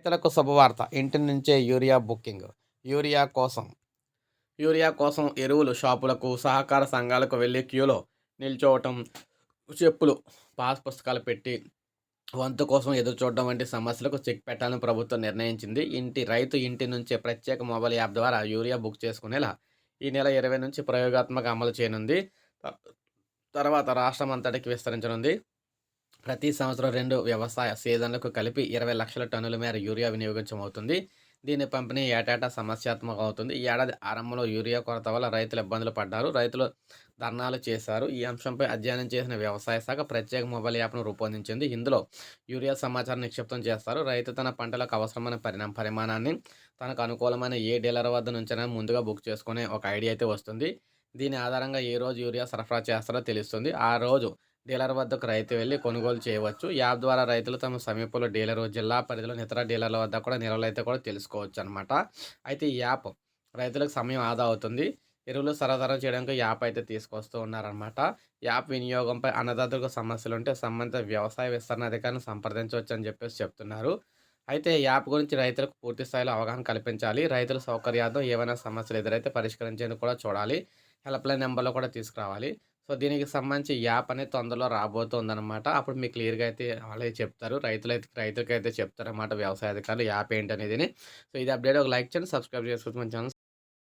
రైతులకు శుభవార్త. ఇంటి నుంచే యూరియా బుకింగ్. యూరియా కోసం యూరియా కోసం ఎరువులు షాపులకు, సహకార సంఘాలకు వెళ్లి క్యూలో నిల్చోవటం, చెప్పులు, పాస్ పుస్తకాలు పెట్టి వంతు కోసం ఎదురుచూడడం వంటి సమస్యలకు చెక్ పెట్టాలని ప్రభుత్వం నిర్ణయించింది. రైతు ఇంటి నుంచే ప్రత్యేక మొబైల్ యాప్ ద్వారా యూరియా బుక్ చేసుకునేలా ఈ నెల 20 నుంచి ప్రయోగాత్మక అమలు చేయనుంది. త తర్వాత రాష్ట్రమంతటికి విస్తరించనుంది. ప్రతి సంవత్సరం 2 వ్యవసాయ సీజన్లకు కలిపి 20 లక్షల టన్నుల మేర యూరియా వినియోగించమవుతుంది. దీని పంపిణీ ఏటేటా సమస్యాత్మకం అవుతుంది. ఈ ఏడాది ఆరంభంలో యూరియా కొరత వల్ల రైతులు ఇబ్బందులు పడ్డారు. రైతులు ధర్నాలు చేశారు. ఈ అంశంపై అధ్యయనం చేసిన వ్యవసాయ శాఖ ప్రత్యేక మొబైల్ యాప్ను రూపొందించింది. ఇందులో యూరియా సమాచారం నిక్షిప్తం చేస్తారు. రైతు తన పంటలకు అవసరమైన పరిమాణాన్ని తనకు అనుకూలమైన ఏ డీలర్ వద్ద నుంచైనా ముందుగా బుక్ చేసుకునే ఒక ఐడియా అయితే వస్తుంది. దీని ఆధారంగా ఏ రోజు యూరియా సరఫరా చేస్తారో తెలుస్తుంది. ఆ రోజు డీలర్ వద్దకు రైతు వెళ్లి కొనుగోలు చేయవచ్చు. యాప్ ద్వారా రైతులు తమ సమీపంలో డీలరు, జిల్లా పరిధిలోని ఇతర డీలర్ల వద్ద కూడా నిల్వలైతే కూడా తెలుసుకోవచ్చు అనమాట. అయితే ఈ యాప్ రైతులకు సమయం ఆదా అవుతుంది. ఎరువులు సరఫరా చేయడానికి యాప్ అయితే తీసుకొస్తూ ఉన్నారనమాట. యాప్ వినియోగంపై అన్నదాతలకు సమస్యలుంటే సంబంధిత వ్యవసాయ విస్తరణ అధికారిని సంప్రదించవచ్చు అని చెప్పేసి చెప్తున్నారు. అయితే ఈ యాప్ గురించి రైతులకు పూర్తి స్థాయిలో అవగాహన కల్పించాలి. రైతుల సౌకర్యార్థం ఏవైనా సమస్యలు ఎదురైతే పరిష్కరించేందుకు కూడా చూడాలి. హెల్ప్‌లైన్ నంబర్‌లో కూడా తీసుకురావాలి. సో, దీనికి సంబంధించి యాప్ అనేది తొందరలో రాబోతోందనమాట. అప్పుడు మీకు క్లియర్‌గా అయితే వాళ్ళే చెప్తారు. రైతులకైతే చెప్తారనమాట వ్యవసాయ అధికారులు యాప్ ఏంటనేదిని. సో, ఇది అప్డేట్. ఒక లైక్ చేయండి, సబ్స్క్రైబ్ చేసుకోవచ్చు మన ఛానల్.